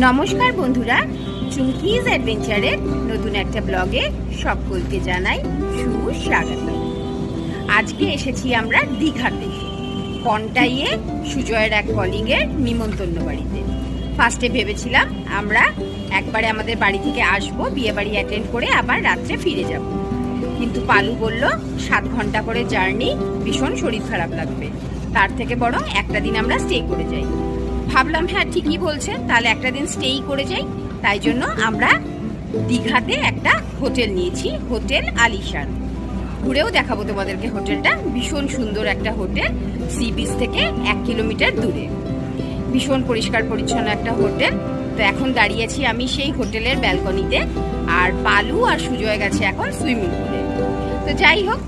নমস্কার বন্ধুরা, চুমকিজ অ্যাডভেঞ্চারের নতুন একটা ব্লগে সকলকে জানাই সুস্বাগত। আজকে এসেছি আমরা দীঘাতে, কন্টাইয়ে সুজয়ের এক কলিগের নিমন্ত্রণ বাড়িতে। ফার্স্টে ভেবেছিলাম আমরা একবারে আমাদের বাড়ি থেকে আসবো, বিয়ে বাড়ি অ্যাটেন্ড করে আবার রাত্রে ফিরে যাব, কিন্তু পালু বলল 7 ঘন্টা করে জার্নি, ভীষণ শরীর খারাপ লাগবে, তার থেকে বরং একটা দিন আমরা স্টে করে যাই। ভাবলাম হ্যাঁ ঠিকই বলছে, তাহলে একটা দিন স্টেই করে যাই। তাই জন্য আমরা দীঘাতে একটা হোটেল নিয়েছি, হোটেল আলিশান। ঘুরেও দেখাবো তোমাদেরকে হোটেলটা, ভীষণ সুন্দর একটা হোটেল, সি বিচ থেকে 1 কিলোমিটার দূরে, ভীষণ পরিষ্কার পরিচ্ছন্ন একটা হোটেল। তো এখন দাঁড়িয়েছি আমি সেই হোটেলের ব্যালকনিতে, আর পালু আর সুজয় গেছে এখন সুইমিং পুলে। তো যাই হোক,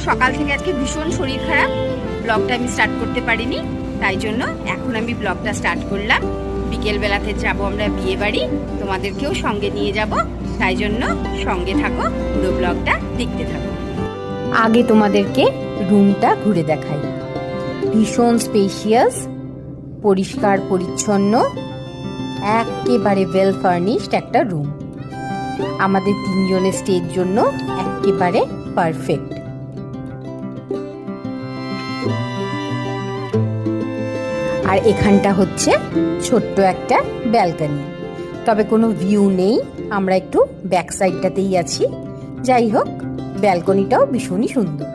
সকাল থেকে আজকে ভীষণ শরীর খারাপ, ব্লগটা আমি স্টার্ট করতে পারিনি, তাই জন্য এখন আমি ব্লগটা স্টার্ট করলাম। বিকেলবেলাতে যাব আমরা বিয়ে বাড়ি, তোমাদেরকেও সঙ্গে নিয়ে যাব, তাই জন্য সঙ্গে থাকো, পুরো ব্লগটা দেখতে থাকো। আগে তোমাদেরকে রুমটা ঘুরে দেখাই। ভীষণ স্পেশিয়াস, পরিষ্কার পরিচ্ছন্ন, একেবারে ওয়েল ফার্নিশড একটা রুম। আমাদের 3 জনের স্টের জন্য একেবারে পারফেক্ট। আর এখানটা হচ্ছে ছোট্ট একটা ব্যালকনি, তবে কোনো ভিউ নেই, আমরা একটু ব্যাক সাইডটাতেই আছি। যাই হোক, ব্যালকনিটাও ভীষণই সুন্দর।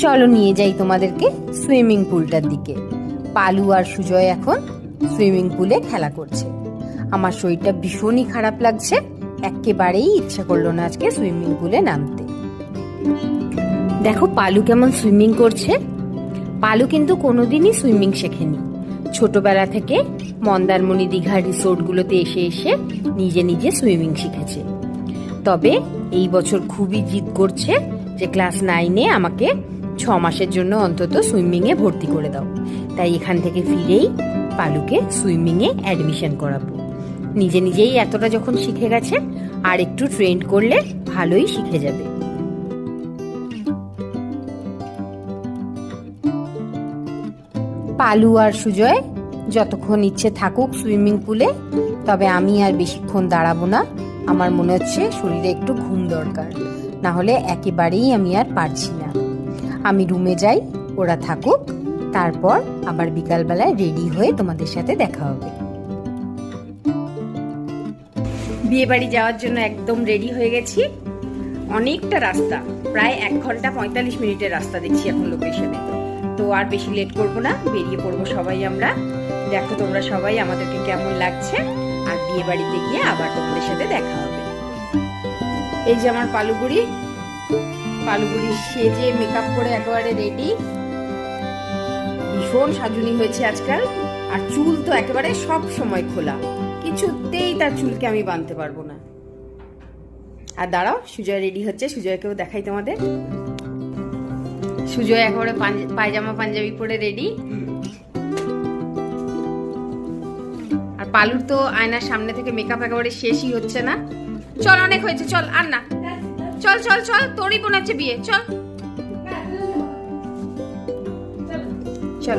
চলো নিয়ে যাই তোমাদেরকে সুইমিং পুলটার দিকে। পালু আর সুজয় এখন সুইমিং পুলে খেলা করছে। আমার শরীরটা ভীষণই খারাপ লাগছে, একেবারেই ইচ্ছা করলো না আজকে সুইমিং পুলে নামতে। দেখো পালু কেমন সুইমিং করছে। পালু কিন্তু কোনোদিনই সুইমিং শেখেনি, ছোটবেলা থেকে মন্দারমণি, দীঘা রিসোর্টগুলোতে এসে এসে নিজে নিজে সুইমিং শিখেছে। তবে এই বছর খুবই জিদ করছে যে ক্লাস 9-এ আমাকে 6 মাসের জন্য অন্তত সুইমিংয়ে ভর্তি করে দাও। তাই এখান থেকে ফিরেই পালুকে সুইমিংয়ে অ্যাডমিশন করাবো। নিজে নিজেই এতটা যখন শিখে গেছে, আর একটু ট্রেন করলে ভালোই শিখে যাবে। পালু আর সুজয় যতক্ষণ ইচ্ছে থাকুক সুইমিং পুলে, তবে আমি আর বেশিক্ষণ দাঁড়াবো না। আমার মনে হচ্ছে শরীরে একটু ঘুম দরকার, না হলে একেবারেই আমি আর পারছি না। আমি রুমে যাই, ওরা থাকুক, তারপর আবার বিকালবেলায় রেডি হয়ে তোমাদের সাথে দেখা হবে। বিয়ে বাড়ি যাওয়ার জন্য একদম রেডি হয়ে গেছি। অনেকটা রাস্তা, প্রায় 1 ঘন্টা 45 মিনিটের রাস্তা দেখছি এখন লোকেশনে। তো আর বেশি লেট করবো না, বেরিয়ে পড়বো সবাই আমরা। দেখো তোমরা সবাই আমাদেরকে কেমন লাগছে, আর বিয়ে বাড়িতে গিয়ে আবার তোমাদের সাথে দেখা হবে। এই যে আমার পালুগুড়ি সেজে মেকআপ করে একেবারে রেডি, ভীষণ সাজুনি হয়েছে আজকাল। আর চুল তো একেবারে সব সময় খোলা, কিছুতেই তার চুলকে আমি বাঁধতে পারবো না। আর দাঁড়াও, সুজয় রেডি হচ্ছে, সুজয়কেও দেখাই তোমাদের। সুজয় একেবারে পায়জামা পাঞ্জাবি পরে রেডি, আর পালুর তো আয়নার সামনে থেকে মেকআপ একেবারে শেষই হচ্ছে না। চল, অনেক হয়েছে, চল আর না, চল চল চল, তোরই বোন আছে বিয়ে, চল চল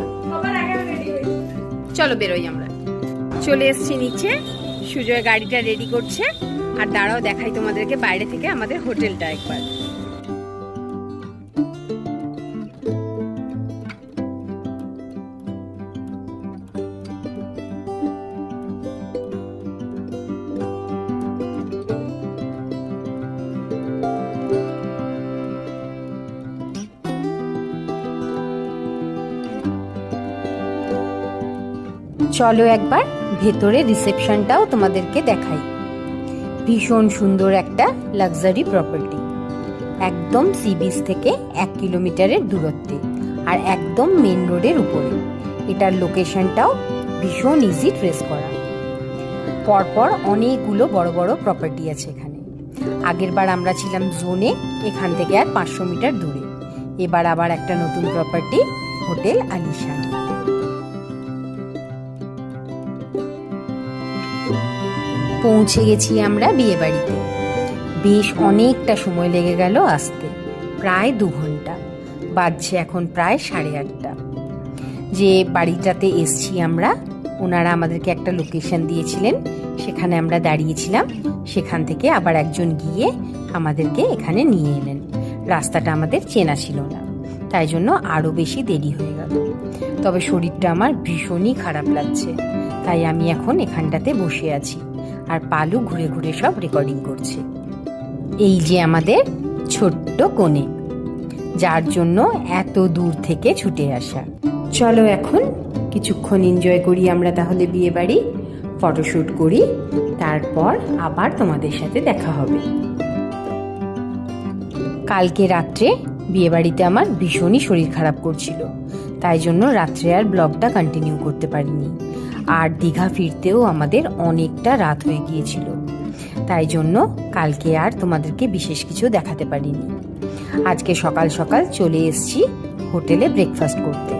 চলো বেরোই আমরা। চলে এসছি নিচে, সুজয় গাড়িটা রেডি করছে। আর দাঁড়াও দেখাই তোমাদেরকে বাইরে থেকে আমাদের হোটেলটা একবার। চলো একবার ভেতরে রিসেপশনটাও তোমাদেরকে দেখাই। ভীষণ সুন্দর একটা লাক্সারি প্রপার্টি, একদম সি বিচ থেকে 1 কিলোমিটারের দূরত্বে, আর একদম মেন রোডের উপরে। এটার লোকেশনটাও ভীষণ ইজি ট্রেস করা। পরপর অনেকগুলো বড় বড় প্রপার্টি আছে এখানে। আগের বার আমরা ছিলাম জোনে, এখান থেকে আর 500 মিটার দূরে। এবার আবার একটা নতুন প্রপার্টি, হোটেল আলিশান। পৌঁছে গেছি আমরা বিয়ে বাড়িতে। বেশ অনেকটা সময় লেগে গেল আসতে, প্রায় 2 ঘন্টা। বাজছে এখন প্রায় 8:30। যে বাড়িটাতে এসছি আমরা, ওনারা আমাদেরকে একটা লোকেশন দিয়েছিলেন, সেখানে আমরা দাঁড়িয়েছিলাম। সেখান থেকে আবার একজন গিয়ে আমাদেরকে এখানে নিয়ে এলেন। রাস্তাটা আমাদের চেনা ছিল না, তাই জন্য আরও বেশি দেরি হয়ে গেল। তবে শরীরটা আমার ভীষণই খারাপ লাগছে, তাই আমি এখন এখানটাতে বসে আছি আর পালু ঘুরে ঘুরে সব রেকর্ডিং করছে। এই যে আমাদের ছোট্ট কোণে, যার জন্য এত দূর থেকে ছুটে আসা। চলো এখন কিছুক্ষণ এনজয় করি আমরা তাহলে বিয়ে বাড়ি, ফটোশ্যুট করি, তারপর আবার তোমাদের সাথে দেখা হবে। কালকে রাত্রে বিয়ে বাড়িতে আমার ভীষণই শরীর খারাপ করছিল, তাই জন্য রাত্রে আর ব্লগটা কন্টিনিউ করতে পারিনি। আর দীঘা ফিরতেও আমাদের অনেকটা রাত হয়ে গিয়েছিল, তাই জন্য কালকে আর তোমাদেরকে বিশেষ কিছু দেখাতে পারিনি। আজকে সকাল সকাল চলে এসেছি হোটেলে ব্রেকফাস্ট করতে।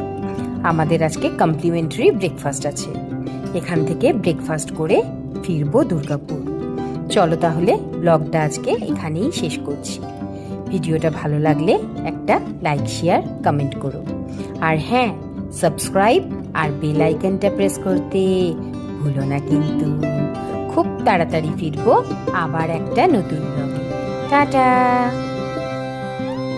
আমাদের আজকে কমপ্লিমেন্টারি ব্রেকফাস্ট আছে, এখান থেকে ব্রেকফাস্ট করে ফিরবো দুর্গাপুর। চলো তাহলে ব্লগটা আজকে এখানেই শেষ করছি। ভিডিওটা ভালো লাগলে একটা লাইক, শেয়ার, কমেন্ট করো। আর হ্যাঁ, সাবস্ক্রাইব আর বেল আইকনটা প্রেস করতে ভুলো না কিন্তু। খুব তাড়াতাড়ি ফিরবো আবার একটা নতুন ব্লগে। টাটা।